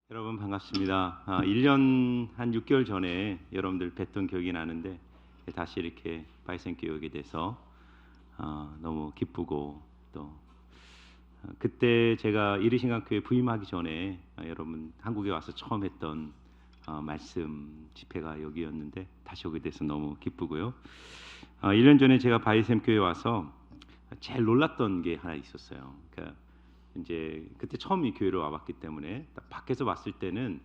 여러분 반갑습니다. 1년 한 6개월 전에 여러분들 뵀던 기억이 나는데 다시 이렇게 바이센교회 오게 돼서 너무 기쁘고 또 그때 제가 이르신강교회 부임하기 전에 여러분 한국에 와서 처음 했던 말씀 집회가 여기였는데 다시 오게 돼서 너무 기쁘고요. 1년 전에 제가 바이센교회 와서 제일 놀랐던 게 하나 있었어요. 그러니까 이제 그때 처음 이 교회로 와봤기 때문에 딱 밖에서 봤을 때는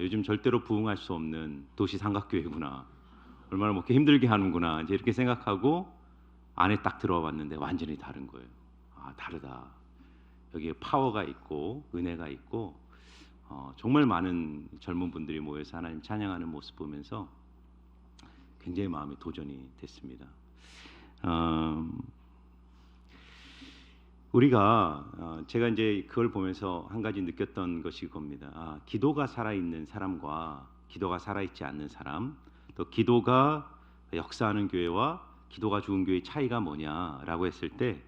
요즘 절대로 부흥할 수 없는 도시 삼각교회구나, 얼마나 먹기 힘들게 하는구나 이제 이렇게 생각하고 안에 딱 들어와 봤는데 완전히 다른 거예요. 다르다. 여기에 파워가 있고 은혜가 있고 정말 많은 젊은 분들이 모여서 하나님 찬양하는 모습 보면서 굉장히 마음이 도전이 됐습니다. 우리가 제가 이제 그걸 보면서 한 가지 느꼈던 것이 겁니다. 기도가 살아있는 사람과 기도가 살아있지 않는 사람, 또 기도가 역사하는 교회와 기도가 죽은 교회의 차이가 뭐냐라고 했을 때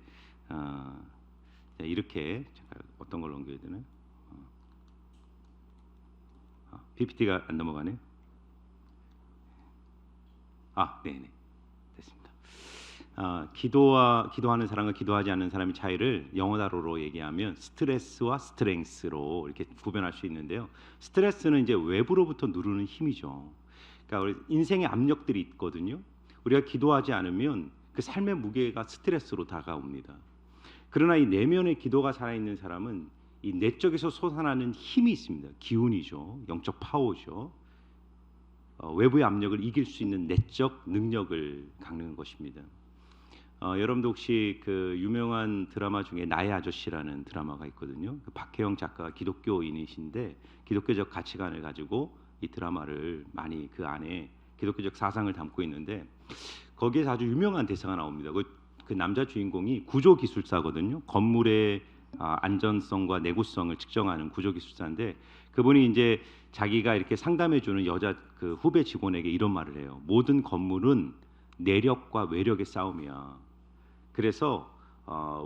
이렇게 제가 어떤 걸 넘겨야 되나? PPT가 안 넘어가네. 네네, 됐습니다. 기도하는 사람과 기도하지 않는 사람의 차이를 영어 단어로 얘기하면 스트레스와 스트렝스로 이렇게 구별할 수 있는데요. 스트레스는 이제 외부로부터 누르는 힘이죠. 그러니까 우리 인생의 압력들이 있거든요. 우리가 기도하지 않으면 그 삶의 무게가 스트레스로 다가옵니다. 그러나 이 내면의 기도가 살아있는 사람은 이 내적에서 솟아나는 힘이 있습니다. 기운이죠. 영적 파워죠. 외부의 압력을 이길 수 있는 내적 능력을 갖는 것입니다. 여러분도 혹시 그 유명한 드라마 중에 나의 아저씨라는 드라마가 있거든요. 그 박혜영 작가가 기독교인이신데 기독교적 가치관을 가지고 이 드라마를 많이 그 안에 기독교적 사상을 담고 있는데 거기에서 아주 유명한 대사가 나옵니다. 그 남자 주인공이 구조기술사거든요. 건물의 안전성과 내구성을 측정하는 구조기술사인데 그분이 이제 자기가 이렇게 상담해주는 여자 그 후배 직원에게 이런 말을 해요. 모든 건물은 내력과 외력의 싸움이야. 그래서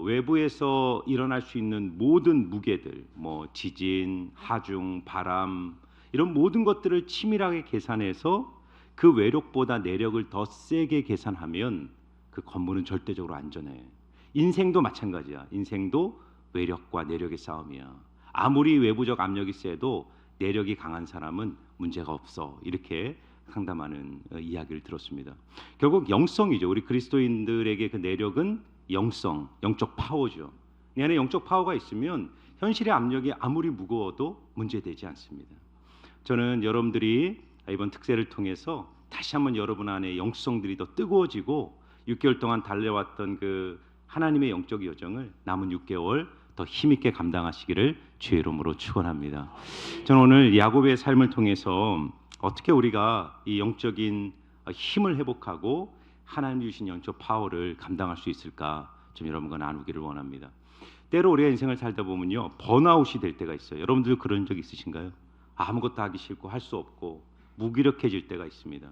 외부에서 일어날 수 있는 모든 무게들, 뭐 지진, 하중, 바람 이런 모든 것들을 치밀하게 계산해서 그 외력보다 내력을 더 세게 계산하면 그 건물은 절대적으로 안전해. 인생도 마찬가지야. 인생도 외력과 내력의 싸움이야. 아무리 외부적 압력이 세도 내력이 강한 사람은 문제가 없어. 이렇게 상담하는 이야기를 들었습니다. 결국 영성이죠. 우리 그리스도인들에게 그 내력은 영성, 영적 파워죠. 내 안에 영적 파워가 있으면 현실의 압력이 아무리 무거워도 문제되지 않습니다. 저는 여러분들이 이번 특세를 통해서 다시 한번 여러분 안에 영성들이 더 뜨거워지고 6개월 동안 달려왔던 그 하나님의 영적 여정을 남은 6개월 더 힘있게 감당하시기를 주의 이름으로 축원합니다. 저는 오늘 야곱의 삶을 통해서 어떻게 우리가 이 영적인 힘을 회복하고 하나님 주신 영적 파워를 감당할 수 있을까 좀 여러분과 나누기를 원합니다. 때로 우리가 인생을 살다 보면요 번아웃이 될 때가 있어요. 여러분들 그런 적 있으신가요? 아무것도 하기 싫고 할 수 없고 무기력해질 때가 있습니다.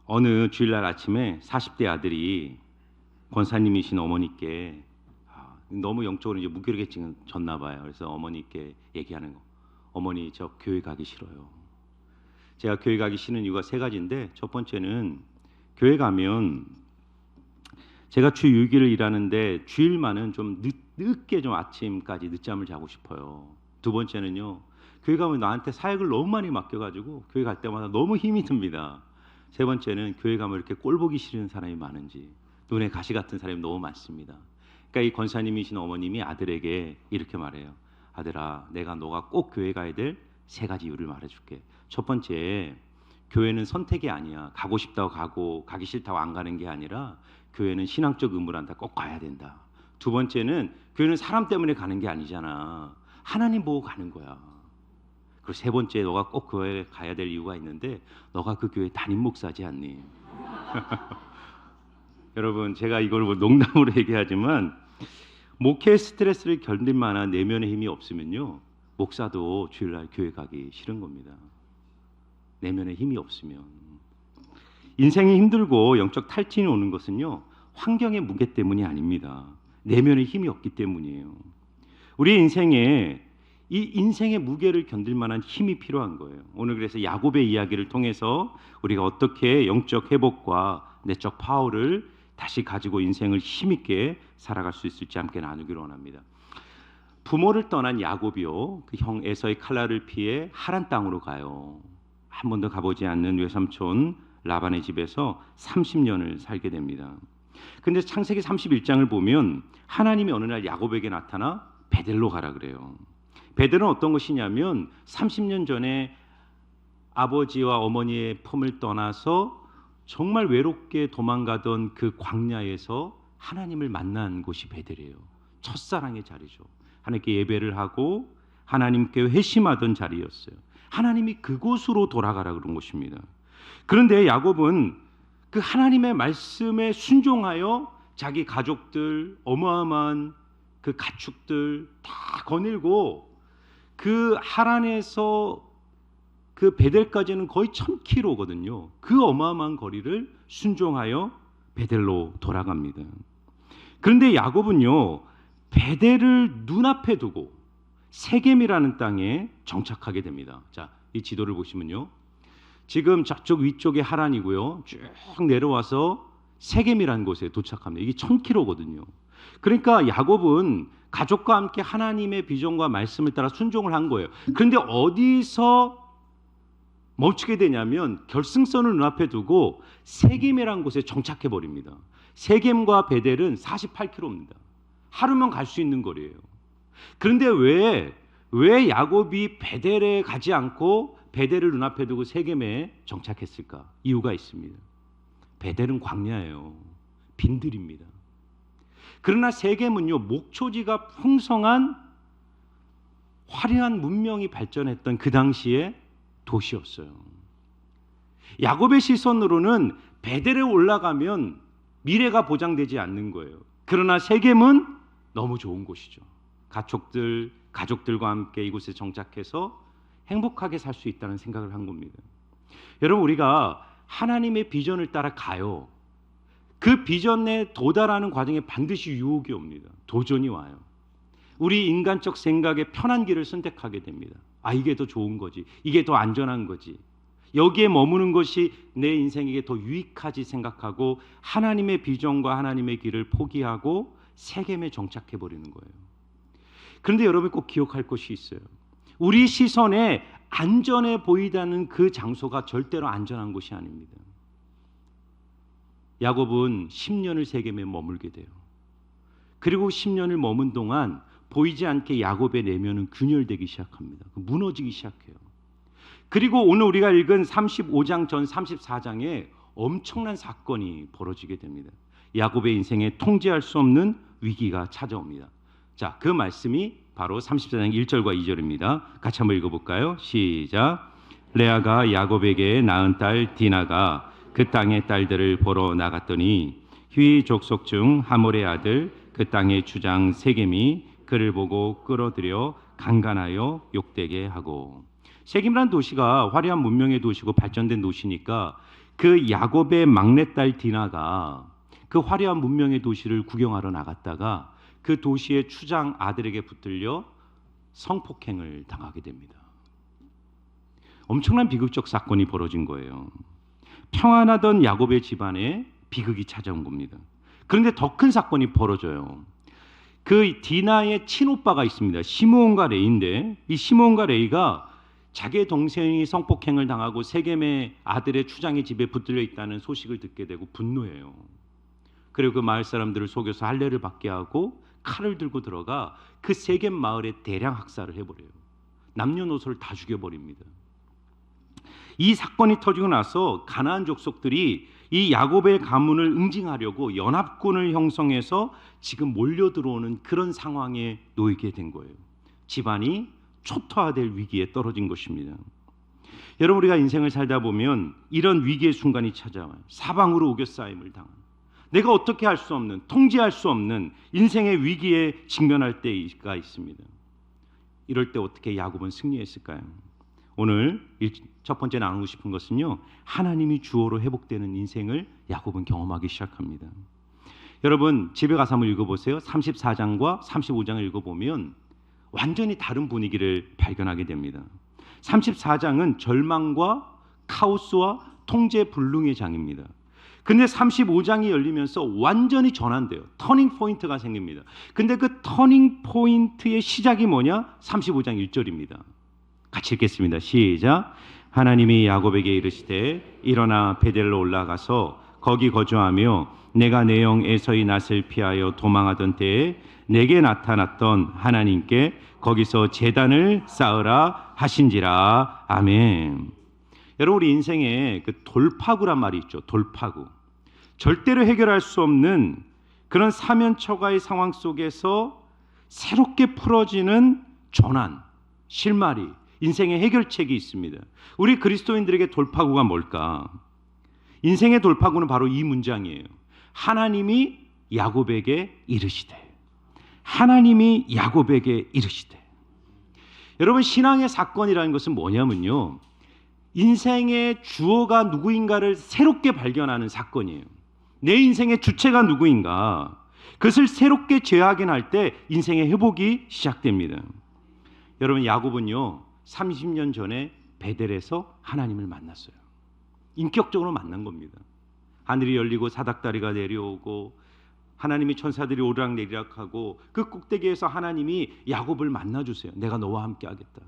어느 주일날 아침에 40대 아들이 권사님이신 어머니께 너무 영적으로 이제 무기력해졌나 봐요. 그래서 어머니께 얘기하는 거. 어머니 저 교회 가기 싫어요. 제가 교회 가기 싫은 이유가 세 가지인데 첫 번째는 교회 가면 제가 주 6일을 일하는데 주일만은 좀 늦게 좀 아침까지 늦잠을 자고 싶어요. 두 번째는요. 교회 가면 나한테 사역을 너무 많이 맡겨가지고 교회 갈 때마다 너무 힘이 듭니다. 세 번째는 교회 가면 이렇게 꼴 보기 싫은 사람이 많은지 눈에 가시 같은 사람이 너무 많습니다. 그러니까 이 권사님이신 어머님이 아들에게 이렇게 말해요. 아들아, 내가 너가 꼭 교회 가야 될 세 가지 이유를 말해줄게. 첫 번째, 교회는 선택이 아니야. 가고 싶다고 가고 가기 싫다고 안 가는 게 아니라 교회는 신앙적 의무를 한다. 꼭 가야 된다. 두 번째는 교회는 사람 때문에 가는 게 아니잖아. 하나님 보고 가는 거야. 그리고 세 번째, 너가 꼭 교회에 가야 될 이유가 있는데 너가 그 교회 담임 목사지 않니? 여러분, 제가 이걸 뭐 농담으로 얘기하지만 목회 스트레스를 견딜 만한 내면의 힘이 없으면요 목사도 주일날 교회 가기 싫은 겁니다. 내면의 힘이 없으면. 인생이 힘들고 영적 탈진이 오는 것은요 환경의 무게 때문이 아닙니다. 내면의 힘이 없기 때문이에요. 우리 인생에 이 인생의 무게를 견딜 만한 힘이 필요한 거예요. 오늘 그래서 야곱의 이야기를 통해서 우리가 어떻게 영적 회복과 내적 파워를 다시 가지고 인생을 힘있게 살아갈 수 있을지 함께 나누기를 원합니다. 부모를 떠난 야곱이요, 그 형 에서의 칼날을 피해 하란 땅으로 가요. 한 번도 가보지 않는 외삼촌 라반의 집에서 30년을 살게 됩니다. 근데 창세기 31장을 보면 하나님이 어느 날 야곱에게 나타나 베델로 가라 그래요. 베델은 어떤 것이냐면 30년 전에 아버지와 어머니의 품을 떠나서 정말 외롭게 도망가던 그 광야에서 하나님을 만난 곳이 베델이에요. 첫사랑의 자리죠. 하나님께 예배를 하고 하나님께 회심하던 자리였어요. 하나님이 그곳으로 돌아가라 그런 것입니다. 그런데 야곱은 그 하나님의 말씀에 순종하여 자기 가족들, 어마어마한 그 가축들 다 거닐고 그 하란에서 그 베델까지는 거의 1000km거든요. 그 어마어마한 거리를 순종하여 베델로 돌아갑니다. 그런데 야곱은요, 베델을 눈앞에 두고 세겜이라는 땅에 정착하게 됩니다. 자, 이 지도를 보시면요, 지금 저쪽 위쪽에 하란이고요, 쭉 내려와서 세겜이라는 곳에 도착합니다. 이게 1000km거든요. 그러니까 야곱은 가족과 함께 하나님의 비전과 말씀을 따라 순종을 한 거예요. 그런데 어디서 멈추게 되냐면 결승선을 눈앞에 두고 세겜이라는 곳에 정착해 버립니다. 세겜과 베델은 48km입니다. 하루면 갈 수 있는 거리예요. 그런데 왜 야곱이 베델에 가지 않고 베델을 눈앞에 두고 세겜에 정착했을까? 이유가 있습니다. 베델은 광야예요. 빈들입니다. 그러나 세겜은요, 목초지가 풍성한 화려한 문명이 발전했던 그 당시에 도시였어요. 야곱의 시선으로는 베델에 올라가면 미래가 보장되지 않는 거예요. 그러나 세겜은 너무 좋은 곳이죠. 가족들과 함께 이곳에 정착해서 행복하게 살 수 있다는 생각을 한 겁니다. 여러분, 우리가 하나님의 비전을 따라 가요. 그 비전에 도달하는 과정에 반드시 유혹이 옵니다. 도전이 와요. 우리 인간적 생각에 편한 길을 선택하게 됩니다. 아, 이게 더 좋은 거지, 이게 더 안전한 거지, 여기에 머무는 것이 내 인생에게 더 유익하지 생각하고 하나님의 비전과 하나님의 길을 포기하고 세겜에 정착해 버리는 거예요. 그런데 여러분 꼭 기억할 것이 있어요. 우리 시선에 안전해 보이다는 그 장소가 절대로 안전한 곳이 아닙니다. 야곱은 10년을 세겜에 머물게 돼요. 그리고 10년을 머문 동안 보이지 않게 야곱의 내면은 균열되기 시작합니다. 무너지기 시작해요. 그리고 오늘 우리가 읽은 35장 전 34장에 엄청난 사건이 벌어지게 됩니다. 야곱의 인생에 통제할 수 없는 위기가 찾아옵니다. 자, 그 말씀이 바로 34장 1절과 2절입니다. 같이 한번 읽어볼까요? 시작. 레아가 야곱에게 낳은 딸 디나가 그 땅의 딸들을 보러 나갔더니 휘 족속 중 하몰의 아들 그 땅의 주장 세겜이 그를 보고 끌어들여 강간하여 욕되게 하고. 세겜이란 도시가 화려한 문명의 도시고 발전된 도시니까 그 야곱의 막내딸 디나가 그 화려한 문명의 도시를 구경하러 나갔다가 그 도시의 추장 아들에게 붙들려 성폭행을 당하게 됩니다. 엄청난 비극적 사건이 벌어진 거예요. 평안하던 야곱의 집안에 비극이 찾아온 겁니다. 그런데 더 큰 사건이 벌어져요. 그 디나의 친오빠가 있습니다. 시므온과 레이인데, 이 시므온과 레이가 자기의 동생이 성폭행을 당하고 세겜의 아들의 추장의 집에 붙들려 있다는 소식을 듣게 되고 분노해요. 그리고 그 마을 사람들을 속여서 할례를 받게 하고 칼을 들고 들어가 그 세겜 마을에 대량 학살을 해버려요. 남녀노소를 다 죽여버립니다. 이 사건이 터지고 나서 가나안 족속들이 이 야곱의 가문을 응징하려고 연합군을 형성해서 지금 몰려 들어오는 그런 상황에 놓이게 된 거예요. 집안이 초토화될 위기에 떨어진 것입니다. 여러분, 우리가 인생을 살다 보면 이런 위기의 순간이 찾아와요. 사방으로 우겨싸임을 당하는, 내가 어떻게 할 수 없는, 통제할 수 없는 인생의 위기에 직면할 때가 있습니다. 이럴 때 어떻게 야곱은 승리했을까요? 오늘 첫 번째 나누고 싶은 것은요, 하나님이 주어로 회복되는 인생을 야곱은 경험하기 시작합니다. 여러분, 집에 가서 한번 읽어보세요. 34장과 35장을 읽어보면 완전히 다른 분위기를 발견하게 됩니다. 34장은 절망과 카오스와 통제 불능의 장입니다. 근데 35장이 열리면서 완전히 전환돼요. 터닝 포인트가 생깁니다. 근데 그 터닝 포인트의 시작이 뭐냐? 35장 1절입니다. 같이 읽겠습니다. 시작. 하나님이 야곱에게 이르시되 일어나 베델로 올라가서 거기 거주하며 내가 내 영 에서의 낯을 피하여 도망하던 때에 내게 나타났던 하나님께 거기서 제단을 쌓으라 하신지라. 아멘. 여러분, 우리 인생에 그 돌파구란 말이 있죠. 돌파구. 절대로 해결할 수 없는 그런 사면초가의 상황 속에서 새롭게 풀어지는 전환, 실마리, 인생의 해결책이 있습니다. 우리 그리스도인들에게 돌파구가 뭘까? 인생의 돌파구는 바로 이 문장이에요. 하나님이 야곱에게 이르시되. 하나님이 야곱에게 이르시되. 여러분, 신앙의 사건이라는 것은 뭐냐면요, 인생의 주어가 누구인가를 새롭게 발견하는 사건이에요. 내 인생의 주체가 누구인가, 그것을 새롭게 재확인할 때 인생의 회복이 시작됩니다. 여러분, 야곱은요 30년 전에 베델에서 하나님을 만났어요. 인격적으로 만난 겁니다. 하늘이 열리고 사닥다리가 내려오고 하나님이 천사들이 오르락내리락하고 그 꼭대기에서 하나님이 야곱을 만나주세요. 내가 너와 함께 하겠다.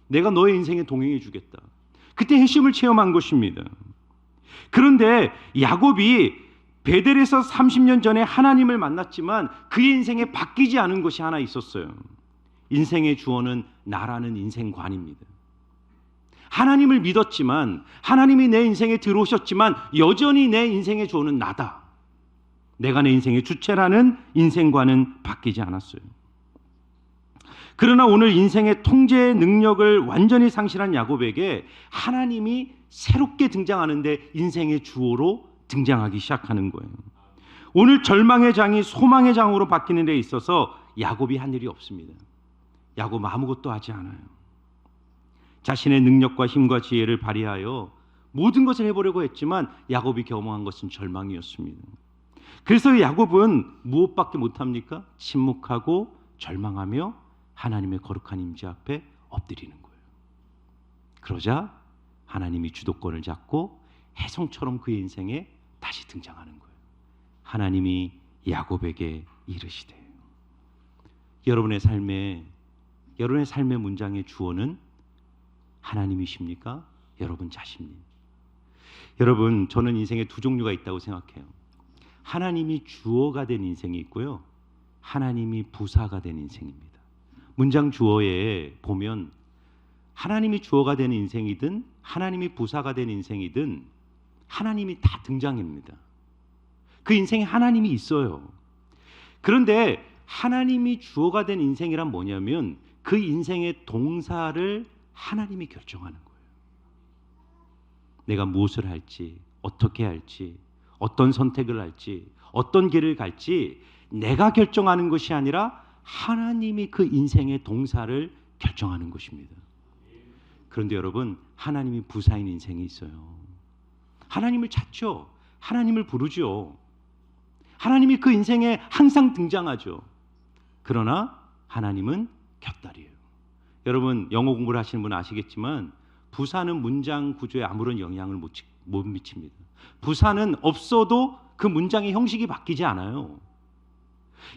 내가 너의 인생에 동행해 주겠다. 그때 회심을 체험한 것입니다. 그런데 야곱이 베델에서 30년 전에 하나님을 만났지만 그의 인생에 바뀌지 않은 것이 하나 있었어요. 인생의 주어는 나라는 인생관입니다. 하나님을 믿었지만, 하나님이 내 인생에 들어오셨지만 여전히 내 인생의 주어는 나다. 내가 내 인생의 주체라는 인생관은 바뀌지 않았어요. 그러나 오늘 인생의 통제의 능력을 완전히 상실한 야곱에게 하나님이 새롭게 등장하는데 인생의 주어로 등장하기 시작하는 거예요. 오늘 절망의 장이 소망의 장으로 바뀌는 데 있어서 야곱이 한 일이 없습니다. 야곱 아무것도 하지 않아요. 자신의 능력과 힘과 지혜를 발휘하여 모든 것을 해보려고 했지만 야곱이 경험한 것은 절망이었습니다. 그래서 야곱은 무엇밖에 못합니까? 침묵하고 절망하며 하나님의 거룩한 임재 앞에 엎드리는 거예요. 그러자 하나님이 주도권을 잡고 혜성처럼 그의 인생에 다시 등장하는 거예요. 하나님이 야곱에게 이르시되. 여러분의 삶의 문장의 주어는 하나님이십니까? 여러분 자신님. 여러분, 저는 인생에 두 종류가 있다고 생각해요. 하나님이 주어가 된 인생이 있고요, 하나님이 부사가 된 인생입니다. 문장 주어에 보면 하나님이 주어가 된 인생이든 하나님이 부사가 된 인생이든 하나님이 다 등장합니다. 그 인생에 하나님이 있어요. 그런데 하나님이 주어가 된 인생이란 뭐냐면 그 인생의 동사를 하나님이 결정하는 거예요. 내가 무엇을 할지, 어떻게 할지, 어떤 선택을 할지, 어떤 길을 갈지 내가 결정하는 것이 아니라 하나님이 그 인생의 동사를 결정하는 것입니다. 그런데 여러분, 하나님이 부사인 인생이 있어요. 하나님을 찾죠. 하나님을 부르죠. 하나님이 그 인생에 항상 등장하죠. 그러나 하나님은 곁다리예요. 여러분, 영어 공부를 하시는 분은 아시겠지만 부사는 문장 구조에 아무런 영향을 못 미칩니다. 부사는 없어도 그 문장의 형식이 바뀌지 않아요.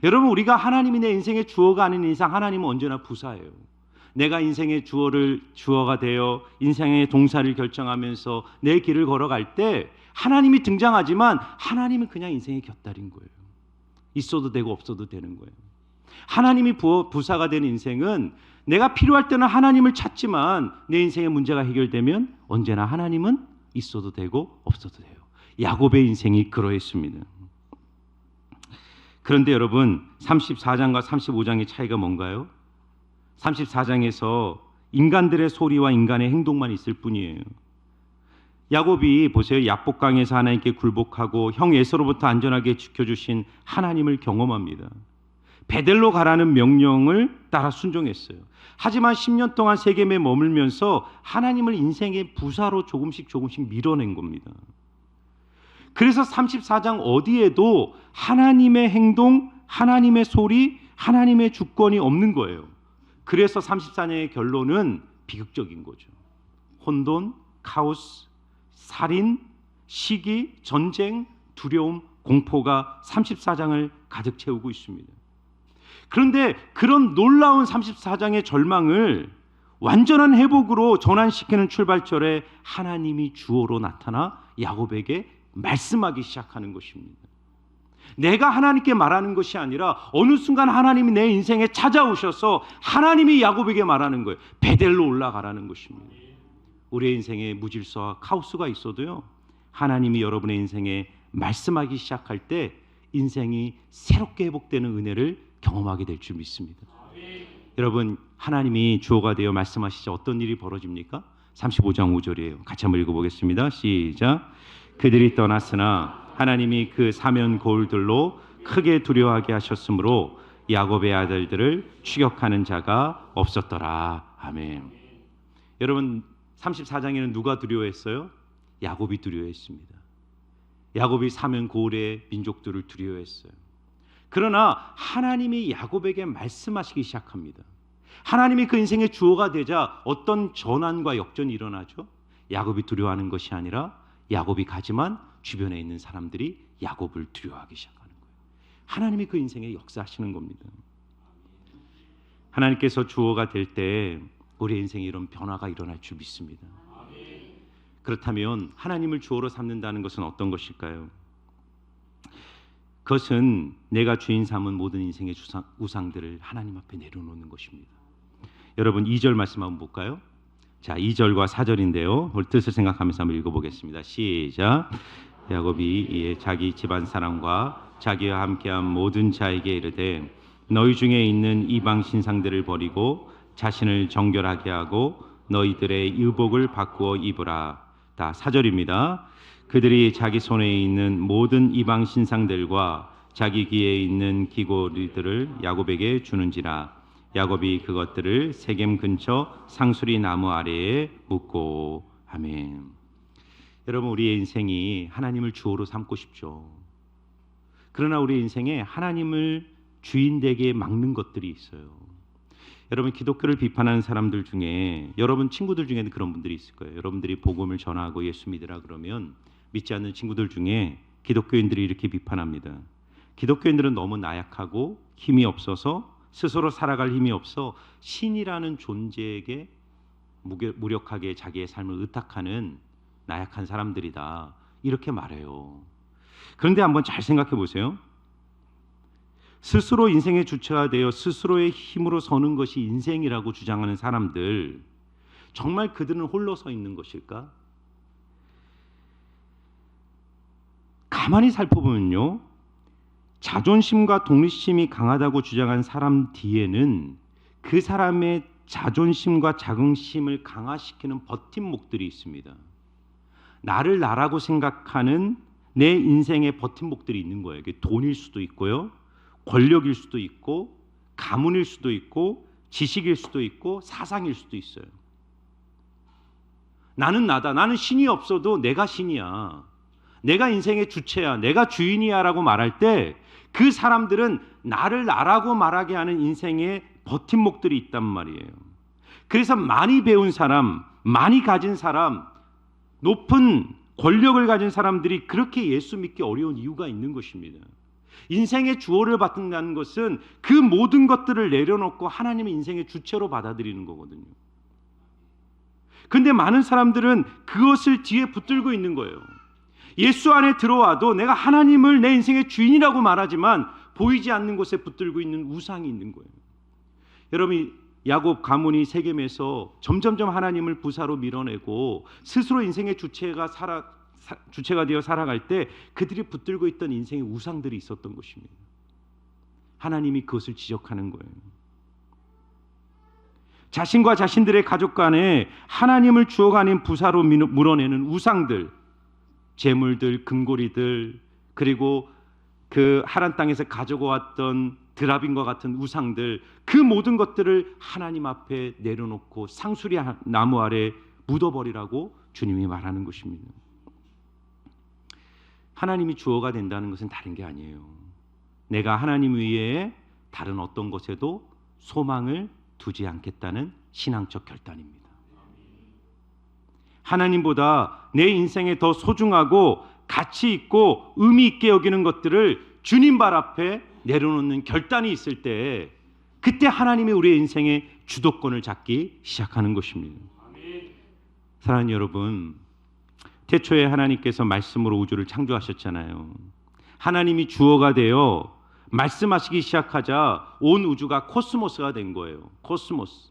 여러분, 우리가 하나님이 내 인생의 주어가 아닌 이상 하나님은 언제나 부사예요. 내가 인생의 주어가 되어 인생의 동사를 결정하면서 내 길을 걸어갈 때 하나님이 등장하지만 하나님은 그냥 인생의 곁다리인 거예요. 있어도 되고 없어도 되는 거예요. 하나님이 부사가 된 인생은 내가 필요할 때는 하나님을 찾지만 내 인생의 문제가 해결되면 언제나 하나님은 있어도 되고 없어도 돼요. 야곱의 인생이 그러했습니다. 그런데 여러분, 34장과 35장의 차이가 뭔가요? 34장에서 인간들의 소리와 인간의 행동만 있을 뿐이에요. 야곱이 보세요. 야복강에서 하나님께 굴복하고 형 에서로부터 안전하게 지켜주신 하나님을 경험합니다. 베델로 가라는 명령을 따라 순종했어요. 하지만 10년 동안 세겜에 머물면서 하나님을 인생의 부사로 조금씩 밀어낸 겁니다. 그래서 34장 어디에도 하나님의 행동, 하나님의 소리, 하나님의 주권이 없는 거예요. 그래서 34년의 결론은 비극적인 거죠. 혼돈, 카오스, 살인, 시기, 전쟁, 두려움, 공포가 34장을 가득 채우고 있습니다. 그런데 그런 놀라운 34장의 절망을 완전한 회복으로 전환시키는 출발절에 하나님이 주어로 나타나 야곱에게 말씀하기 시작하는 것입니다. 내가 하나님께 말하는 것이 아니라 어느 순간 하나님이 내 인생에 찾아오셔서 하나님이 야곱에게 말하는 거예요. 베델로 올라가라는 것입니다. 우리의 인생에 무질서와 카오스가 있어도요, 하나님이 여러분의 인생에 말씀하기 시작할 때 인생이 새롭게 회복되는 은혜를 경험하게 될 줄 믿습니다. 여러분, 하나님이 주어가 되어 말씀하시자 어떤 일이 벌어집니까? 35장 5절이에요. 같이 한번 읽어보겠습니다. 시작. 그들이 떠났으나 하나님이 그 사면 고울들로 크게 두려워하게 하셨으므로 야곱의 아들들을 추격하는 자가 없었더라. 아멘. 여러분, 34장에는 누가 두려워했어요? 야곱이 두려워했습니다. 야곱이 사면 고울의 민족들을 두려워했어요. 그러나 하나님이 야곱에게 말씀하시기 시작합니다. 하나님이 그 인생의 주어가 되자 어떤 전환과 역전이 일어나죠? 야곱이 두려워하는 것이 아니라 야곱이 가지만 주변에 있는 사람들이 야곱을 두려워하기 시작하는 거예요. 하나님이 그 인생에 역사하시는 겁니다. 하나님께서 주어가 될 때 우리의 인생에 이런 변화가 일어날 줄 믿습니다. 그렇다면 하나님을 주어로 삼는다는 것은 어떤 것일까요? 그것은 내가 주인 삼은 모든 인생의 우상들을 하나님 앞에 내려놓는 것입니다. 여러분, 2절 말씀 한번 볼까요? 자, 2절과 4절인데요. 볼 뜻을 생각하면서 한번 읽어보겠습니다. 시작. 야곱이 이에 자기 집안 사람과 자기와 함께한 모든 자에게 이르되 너희 중에 있는 이방 신상들을 버리고 자신을 정결하게 하고 너희들의 의복을 바꾸어 입으라. 다 4절입니다. 그들이 자기 손에 있는 모든 이방 신상들과 자기 귀에 있는 귀고리들을 야곱에게 주는지라. 야곱이 그것들을 세겜 근처 상수리 나무 아래에 묻고. 아멘. 여러분, 우리의 인생이 하나님을 주어로 삼고 싶죠. 그러나 우리의 인생에 하나님을 주인 되게 막는 것들이 있어요. 여러분, 기독교를 비판하는 사람들 중에 여러분 친구들 중에는 그런 분들이 있을 거예요. 여러분들이 복음을 전하고 예수 믿으라 그러면 믿지 않는 친구들 중에 기독교인들이 이렇게 비판합니다. 기독교인들은 너무 나약하고 힘이 없어서 스스로 살아갈 힘이 없어 신이라는 존재에게 무력하게 자기의 삶을 의탁하는 나약한 사람들이다, 이렇게 말해요. 그런데 한번 잘 생각해 보세요. 스스로 인생의 주체가 되어 스스로의 힘으로 서는 것이 인생이라고 주장하는 사람들, 정말 그들은 홀로 서 있는 것일까? 가만히 살펴보면요, 자존심과 독립심이 강하다고 주장한 사람 뒤에는 그 사람의 자존심과 자긍심을 강화시키는 버팀목들이 있습니다. 나를 나라고 생각하는 내 인생의 버팀목들이 있는 거예요. 이게 돈일 수도 있고요, 권력일 수도 있고, 가문일 수도 있고, 지식일 수도 있고, 사상일 수도 있어요. 나는 나다. 나는 신이 없어도 내가 신이야. 내가 인생의 주체야. 내가 주인이야 라고 말할 때 그 사람들은 나를 나라고 말하게 하는 인생의 버팀목들이 있단 말이에요. 그래서 많이 배운 사람, 많이 가진 사람, 높은 권력을 가진 사람들이 그렇게 예수 믿기 어려운 이유가 있는 것입니다. 인생의 주어를 받는다는 것은 그 모든 것들을 내려놓고 하나님의 인생의 주체로 받아들이는 거거든요. 그런데 많은 사람들은 그것을 뒤에 붙들고 있는 거예요. 예수 안에 들어와도 내가 하나님을 내 인생의 주인이라고 말하지만 보이지 않는 곳에 붙들고 있는 우상이 있는 거예요. 여러분, 야곱 가문이 세겜에서 점점점 하나님을 부사로 밀어내고 스스로 인생의 주체가 되어 살아갈 때 그들이 붙들고 있던 인생의 우상들이 있었던 것입니다. 하나님이 그것을 지적하는 거예요. 자신과 자신들의 가족 간에 하나님을 주어가 아닌 부사로 물어내는 우상들, 재물들, 금고리들, 그리고 그 하란 땅에서 가지고 왔던 드라빈과 같은 우상들, 그 모든 것들을 하나님 앞에 내려놓고 상수리 나무 아래 묻어버리라고 주님이 말하는 것입니다. 하나님이 주어가 된다는 것은 다른 게 아니에요. 내가 하나님 외에 다른 어떤 것에도 소망을 두지 않겠다는 신앙적 결단입니다. 하나님보다 내 인생에 더 소중하고 가치 있고 의미 있게 여기는 것들을 주님 발 앞에 내려놓는 결단이 있을 때, 그때 하나님이 우리의 인생의 주도권을 잡기 시작하는 것입니다. 사랑하는 여러분, 태초에 하나님께서 말씀으로 우주를 창조하셨잖아요. 하나님이 주어가 되어 말씀하시기 시작하자 온 우주가 코스모스가 된 거예요. 코스모스,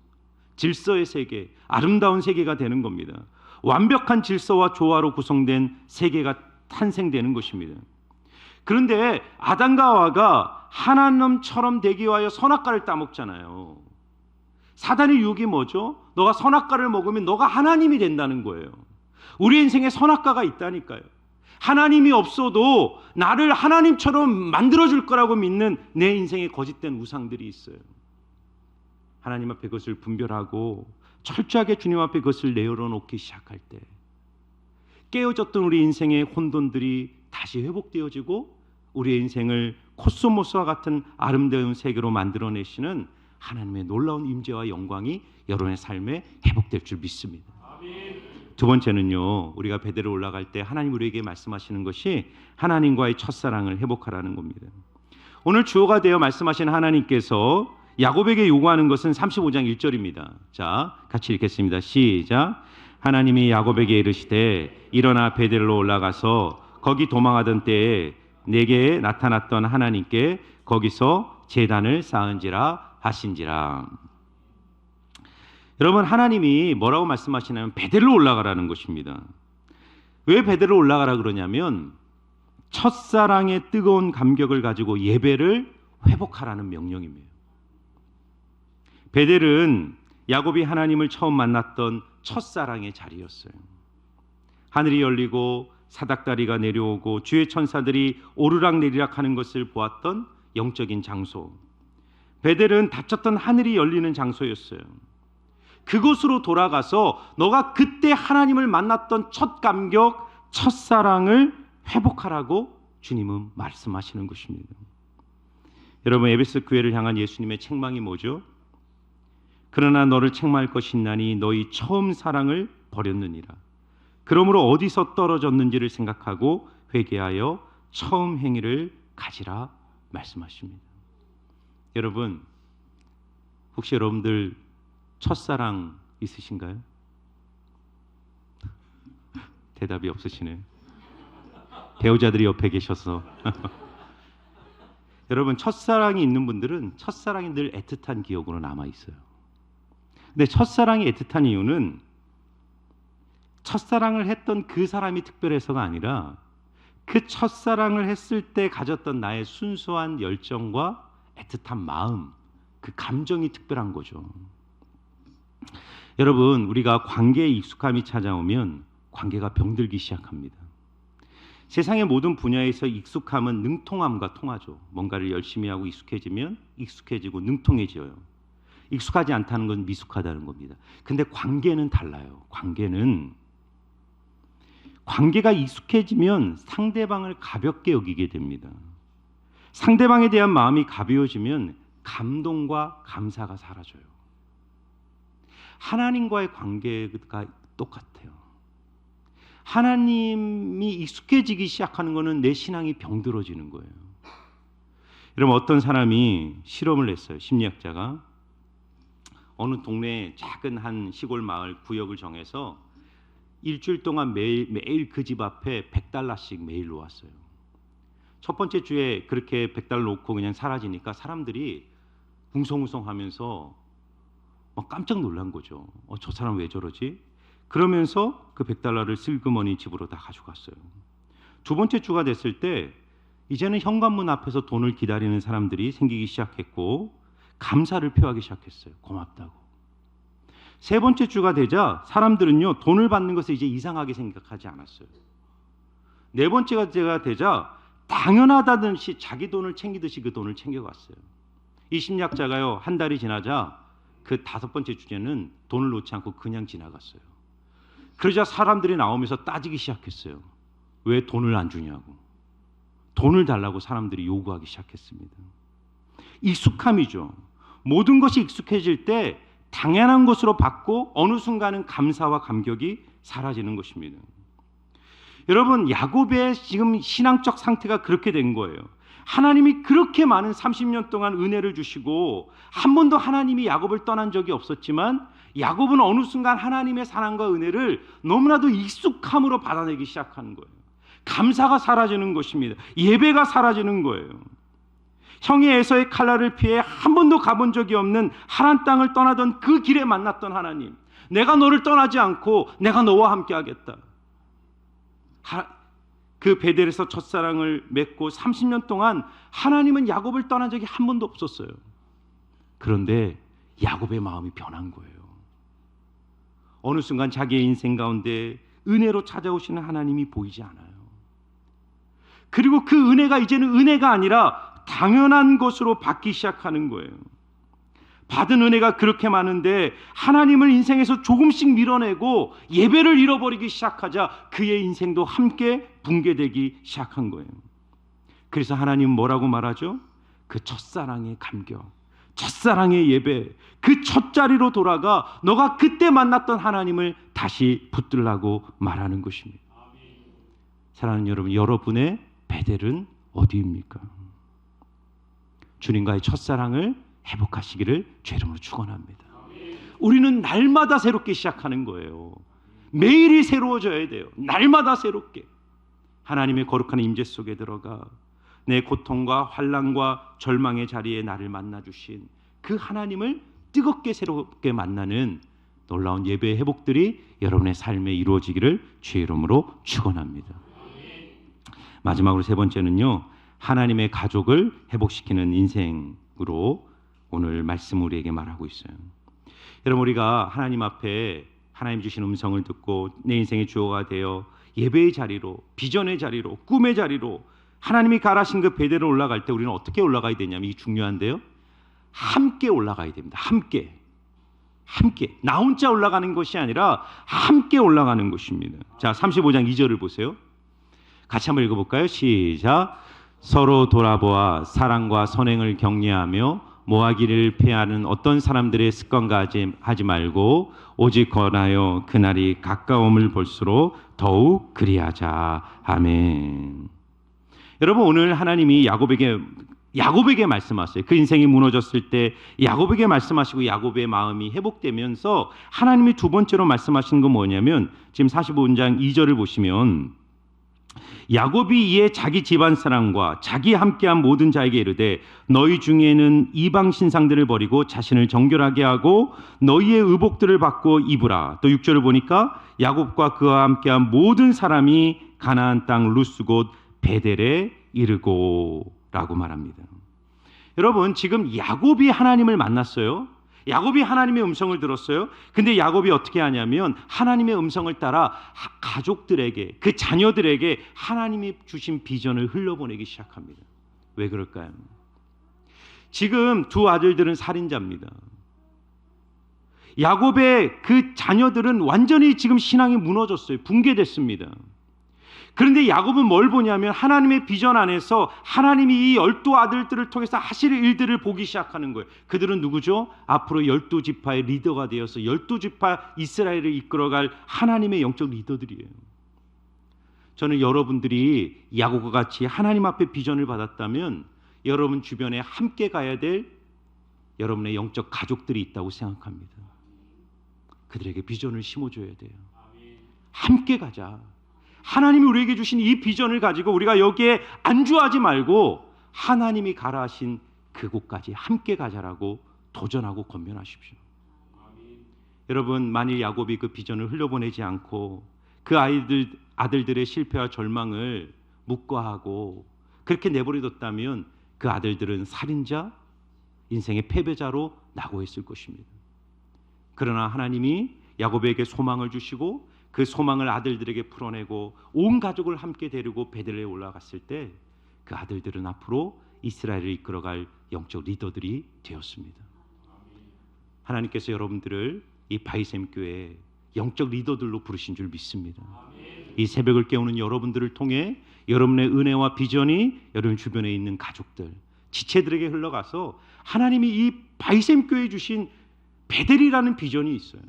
질서의 세계, 아름다운 세계가 되는 겁니다. 완벽한 질서와 조화로 구성된 세계가 탄생되는 것입니다. 그런데 아담과 하와가 하나님처럼 되기 위하여 선악과를 따먹잖아요. 사단의 유혹이 뭐죠? 너가 선악과를 먹으면 너가 하나님이 된다는 거예요. 우리 인생에 선악과가 있다니까요. 하나님이 없어도 나를 하나님처럼 만들어줄 거라고 믿는 내 인생에 거짓된 우상들이 있어요. 하나님 앞에 그것을 분별하고 철저하게 주님 앞에 그것을 내려놓기 시작할 때, 깨어졌던 우리 인생의 혼돈들이 다시 회복되어지고 우리의 인생을 코스모스와 같은 아름다운 세계로 만들어내시는 하나님의 놀라운 임재와 영광이 여러분의 삶에 회복될 줄 믿습니다. 두 번째는요, 우리가 베델에 올라갈 때 하나님 우리에게 말씀하시는 것이 하나님과의 첫사랑을 회복하라는 겁니다. 오늘 주어가 되어 말씀하신 하나님께서 야곱에게 요구하는 것은 35장 1절입니다. 자, 같이 읽겠습니다. 시작. 하나님이 야곱에게 이르시되 일어나 베델로 올라가서 거기 도망하던 때에 내게 나타났던 하나님께 거기서 제단을 쌓은지라 하신지라. 여러분, 하나님이 뭐라고 말씀하시냐면 베델로 올라가라는 것입니다. 왜 베델로 올라가라 그러냐면 첫사랑의 뜨거운 감격을 가지고 예배를 회복하라는 명령입니다. 베델은 야곱이 하나님을 처음 만났던 첫사랑의 자리였어요. 하늘이 열리고 사닥다리가 내려오고 주의 천사들이 오르락내리락 하는 것을 보았던 영적인 장소. 베델은 닫혔던 하늘이 열리는 장소였어요. 그곳으로 돌아가서 너가 그때 하나님을 만났던 첫 감격, 첫사랑을 회복하라고 주님은 말씀하시는 것입니다. 여러분, 에베소 교회를 향한 예수님의 책망이 뭐죠? 그러나 너를 책망할 것이 있나니 너희 처음 사랑을 버렸느니라. 그러므로 어디서 떨어졌는지를 생각하고 회개하여 처음 행위를 가지라 말씀하십니다. 여러분, 혹시 여러분들 첫사랑 있으신가요? 대답이 없으시네요. 배우자들이 옆에 계셔서 여러분, 첫사랑이 있는 분들은 첫사랑이 늘 애틋한 기억으로 남아있어요. 근데 첫사랑이 애틋한 이유는 첫사랑을 했던 그 사람이 특별해서가 아니라 그 첫사랑을 했을 때 가졌던 나의 순수한 열정과 애틋한 마음, 그 감정이 특별한 거죠. 여러분, 우리가 관계에 익숙함이 찾아오면 관계가 병들기 시작합니다. 세상의 모든 분야에서 익숙함은 능통함과 통하죠. 뭔가를 열심히 하고 익숙해지면 익숙해지고 능통해져요. 익숙하지 않다는 건 미숙하다는 겁니다. 근데 관계는 달라요. 관계가 익숙해지면 상대방을 가볍게 여기게 됩니다. 상대방에 대한 마음이 가벼워지면 감동과 감사가 사라져요. 하나님과의 관계가 똑같아요. 하나님이 익숙해지기 시작하는 것은 내 신앙이 병들어지는 거예요. 여러분, 어떤 사람이 실험을 했어요. 심리학자가 어느 동네 작은 한 시골 마을 구역을 정해서 일주일 동안 매일 그 집 앞에 $100씩 매일 놓았어요. 첫 번째 주에 그렇게 $100 놓고 그냥 사라지니까 사람들이 웅성웅성하면서 막 깜짝 놀란 거죠. 저 사람 왜 저러지? 그러면서 그 $100를 슬그머니 집으로 다 가져갔어요. 두 번째 주가 됐을 때 이제는 현관문 앞에서 돈을 기다리는 사람들이 생기기 시작했고 감사를 표하기 시작했어요. 고맙다고. 세 번째 주가 되자 사람들은요, 돈을 받는 것을 이제 이상하게 생각하지 않았어요. 네 번째가 되자 당연하다듯이 자기 돈을 챙기듯이 그 돈을 챙겨갔어요. 이 심리학자가요, 한 달이 지나자 그 다섯 번째 주제는 돈을 놓지 않고 그냥 지나갔어요. 그러자 사람들이 나오면서 따지기 시작했어요. 왜 돈을 안 주냐고. 돈을 달라고 사람들이 요구하기 시작했습니다. 익숙함이죠. 모든 것이 익숙해질 때 당연한 것으로 받고 어느 순간은 감사와 감격이 사라지는 것입니다. 여러분, 야곱의 지금 신앙적 상태가 그렇게 된 거예요. 하나님이 그렇게 많은 30년 동안 은혜를 주시고 한 번도 하나님이 야곱을 떠난 적이 없었지만 야곱은 어느 순간 하나님의 사랑과 은혜를 너무나도 익숙함으로 받아내기 시작하는 거예요. 감사가 사라지는 것입니다. 예배가 사라지는 거예요. 형이 에서의 칼날을 피해 한 번도 가본 적이 없는 하란 땅을 떠나던 그 길에 만났던 하나님, 내가 너를 떠나지 않고 내가 너와 함께 하겠다. 그 베델에서 첫사랑을 맺고 30년 동안 하나님은 야곱을 떠난 적이 한 번도 없었어요. 그런데 야곱의 마음이 변한 거예요. 어느 순간 자기의 인생 가운데 은혜로 찾아오시는 하나님이 보이지 않아요. 그리고 그 은혜가 이제는 은혜가 아니라 당연한 것으로 받기 시작하는 거예요. 받은 은혜가 그렇게 많은데 하나님을 인생에서 조금씩 밀어내고 예배를 잃어버리기 시작하자 그의 인생도 함께 붕괴되기 시작한 거예요. 그래서 하나님은 뭐라고 말하죠? 그 첫사랑의 감격, 첫사랑의 예배, 그 첫자리로 돌아가 너가 그때 만났던 하나님을 다시 붙들라고 말하는 것입니다. 사랑하는 여러분, 여러분의 베델은 어디입니까? 주님과의 첫사랑을 회복하시기를 주 이름으로 축원합니다. 우리는 날마다 새롭게 시작하는 거예요. 매일이 새로워져야 돼요. 날마다 새롭게 하나님의 거룩한 임재 속에 들어가 내 고통과 환난과 절망의 자리에 나를 만나주신 그 하나님을 뜨겁게 새롭게 만나는 놀라운 예배의 회복들이 여러분의 삶에 이루어지기를 주의 이름으로 축원합니다. 마지막으로 세 번째는요, 하나님의 가족을 회복시키는 인생으로 오늘 말씀 우리에게 말하고 있어요. 여러분, 우리가 하나님 앞에 하나님 주신 음성을 듣고 내 인생의 주어가 되어 예배의 자리로, 비전의 자리로, 꿈의 자리로 하나님이 가라신 그 베델을 올라갈 때 우리는 어떻게 올라가야 되냐면, 이게 중요한데요, 함께 올라가야 됩니다. 함께 나 혼자 올라가는 것이 아니라 함께 올라가는 것입니다. 자, 35장 2절을 보세요. 같이 한번 읽어볼까요? 시작. 서로 돌아보아 사랑과 선행을 격려하며 모하기를 패하는 어떤 사람들의 습관과 하지 말고 오직 권하여 그날이 가까움을 볼수록 더욱 그리하자. 아멘. 여러분, 오늘 하나님이 야곱에게 말씀하셨어요. 그 인생이 무너졌을 때 야곱에게 말씀하시고 야곱의 마음이 회복되면서 하나님이 두 번째로 말씀하시는 건 뭐냐면, 지금 45장 2절을 보시면 야곱이 이에 자기 집안 사람과 자기 함께한 모든 자에게 이르되 너희 중에는 이방 신상들을 버리고 자신을 정결하게 하고 너희의 의복들을 받고 입으라. 또 6절을 보니까 야곱과 그와 함께한 모든 사람이 가나안 땅 루스 곧 베델에 이르고 라고 말합니다. 여러분, 지금 야곱이 하나님을 만났어요. 야곱이 하나님의 음성을 들었어요. 근데 야곱이 어떻게 하냐면 하나님의 음성을 따라 가족들에게, 그 자녀들에게 하나님이 주신 비전을 흘려보내기 시작합니다. 왜 그럴까요? 지금 두 아들들은 살인자입니다. 야곱의 그 자녀들은 완전히 지금 신앙이 무너졌어요. 붕괴됐습니다. 그런데 야곱은 뭘 보냐면 하나님의 비전 안에서 하나님이 이 12아들들을 통해서 하실 일들을 보기 시작하는 거예요. 그들은 누구죠? 앞으로 12지파의 리더가 되어서 12지파 이스라엘을 이끌어갈 하나님의 영적 리더들이에요. 저는 여러분들이 야곱과 같이 하나님 앞에 비전을 받았다면 여러분 주변에 함께 가야 될 여러분의 영적 가족들이 있다고 생각합니다. 그들에게 비전을 심어줘야 돼요. 함께 가자. 하나님이 우리에게 주신 이 비전을 가지고 우리가 여기에 안주하지 말고 하나님이 가라 하신 그곳까지 함께 가자라고 도전하고 권면하십시오. 여러분, 만일 야곱이 그 비전을 흘려보내지 않고 그 아들들의 실패와 절망을 묵과하고 그렇게 내버려뒀다면 그 아들들은 살인자, 인생의 패배자로 낙오했을 것입니다. 그러나 하나님이 야곱에게 소망을 주시고 그 소망을 아들들에게 풀어내고 온 가족을 함께 데리고 베들레헴에 올라갔을 때 그 아들들은 앞으로 이스라엘을 이끌어갈 영적 리더들이 되었습니다. 하나님께서 여러분들을 이 바이셈 교회에 영적 리더들로 부르신 줄 믿습니다. 이 새벽을 깨우는 여러분들을 통해 여러분의 은혜와 비전이 여러분 주변에 있는 가족들, 지체들에게 흘러가서 하나님이 이 바이셈 교회에 주신 베델이라는 비전이 있어요.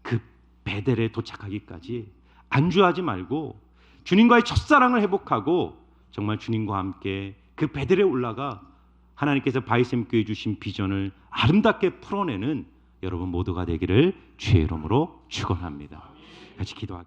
그 베델에 도착하기까지 안주하지 말고 주님과의 첫사랑을 회복하고 정말 주님과 함께 그 베델에 올라가 하나님께서 바이셈 교회에 주신 비전을 아름답게 풀어내는 여러분 모두가 되기를 주의 이름으로 축원합니다. 같이 기도하겠습니다.